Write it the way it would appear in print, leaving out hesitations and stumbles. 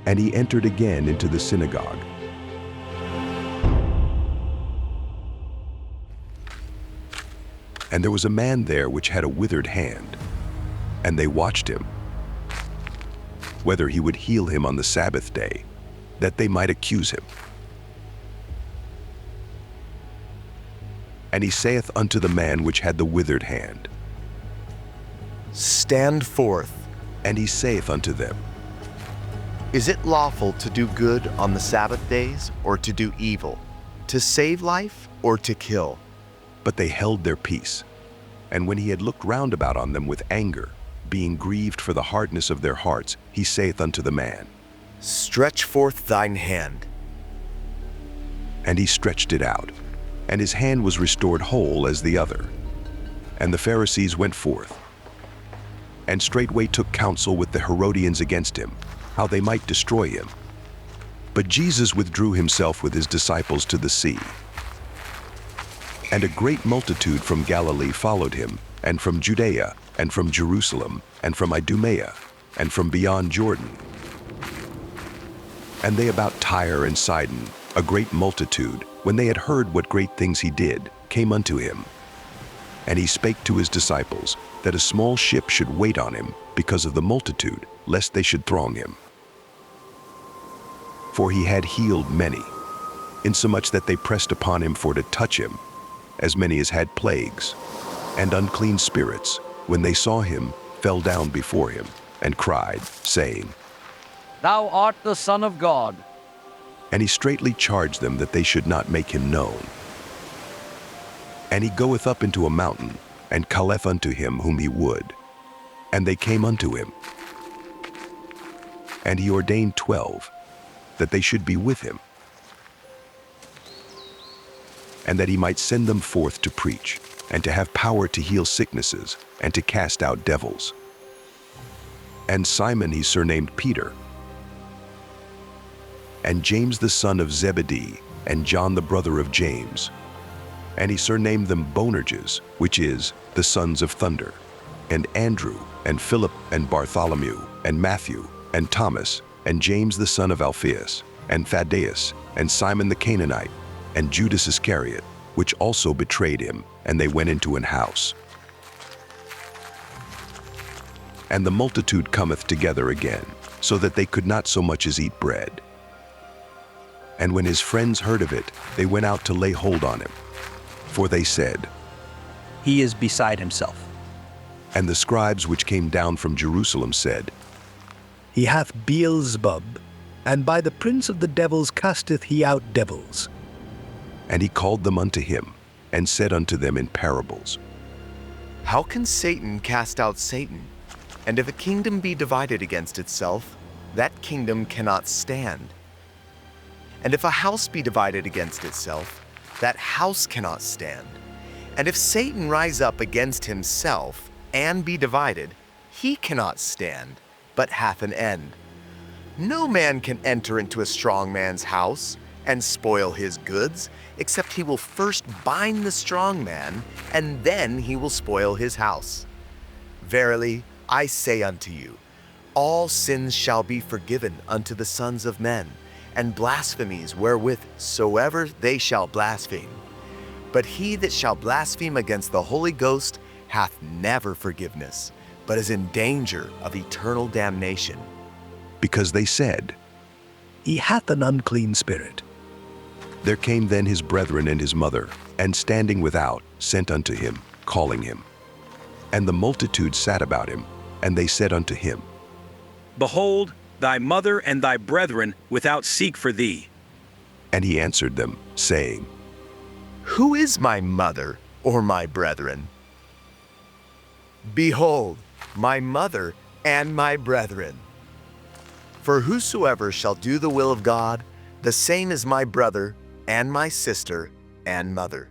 And he entered again into the synagogue. And there was a man there which had a withered hand, and they watched him, whether he would heal him on the Sabbath day, that they might accuse him. And he saith unto the man which had the withered hand, Stand forth. And he saith unto them, Is it lawful to do good on the Sabbath days, or to do evil, to save life, or to kill? But they held their peace. And when he had looked round about on them with anger, being grieved for the hardness of their hearts, he saith unto the man, Stretch forth thine hand. And he stretched it out, and his hand was restored whole as the other. And the Pharisees went forth, and straightway took counsel with the Herodians against him, how they might destroy him. But Jesus withdrew himself with his disciples to the sea. And a great multitude from Galilee followed him, and from Judea, and from Jerusalem, and from Idumea, and from beyond Jordan. And they about Tyre and Sidon, a great multitude, when they had heard what great things he did, came unto him. And he spake to his disciples, that a small ship should wait on him, because of the multitude, lest they should throng him. For he had healed many, insomuch that they pressed upon him for to touch him, as many as had plagues, and unclean spirits, when they saw him, fell down before him, and cried, saying, Thou art the Son of God. And he straitly charged them that they should not make him known. And he goeth up into a mountain, and calleth unto him whom he would. And they came unto him. And he ordained 12, that they should be with him, and that he might send them forth to preach, and to have power to heal sicknesses, and to cast out devils. And Simon he surnamed Peter, and James the son of Zebedee, and John the brother of James. And he surnamed them Boanerges, which is, the sons of thunder, and Andrew, and Philip, and Bartholomew, and Matthew, and Thomas, and James the son of Alphaeus, and Thaddeus, and Simon the Canaanite, and Judas Iscariot, which also betrayed him, and they went into an house. And the multitude cometh together again, so that they could not so much as eat bread. And when his friends heard of it, they went out to lay hold on him. For they said, He is beside himself. And the scribes which came down from Jerusalem said, He hath Beelzebub, and by the prince of the devils casteth he out devils. And he called them unto him, and said unto them in parables, How can Satan cast out Satan? And if a kingdom be divided against itself, that kingdom cannot stand. And if a house be divided against itself, that house cannot stand. And if Satan rise up against himself and be divided, he cannot stand, but hath an end. No man can enter into a strong man's house and spoil his goods, except he will first bind the strong man, and then he will spoil his house. Verily, I say unto you, all sins shall be forgiven unto the sons of men, and blasphemies wherewith soever they shall blaspheme. But he that shall blaspheme against the Holy Ghost hath never forgiveness, but is in danger of eternal damnation. because they said, He hath an unclean spirit. There came then his brethren and his mother, and standing without, sent unto him, calling him. And the multitude sat about him, and they said unto him, Behold, thy mother and thy brethren without seek for thee. And he answered them, saying, Who is my mother or my brethren? Behold, my mother and my brethren. For whosoever shall do the will of God, the same is my brother and my sister and mother.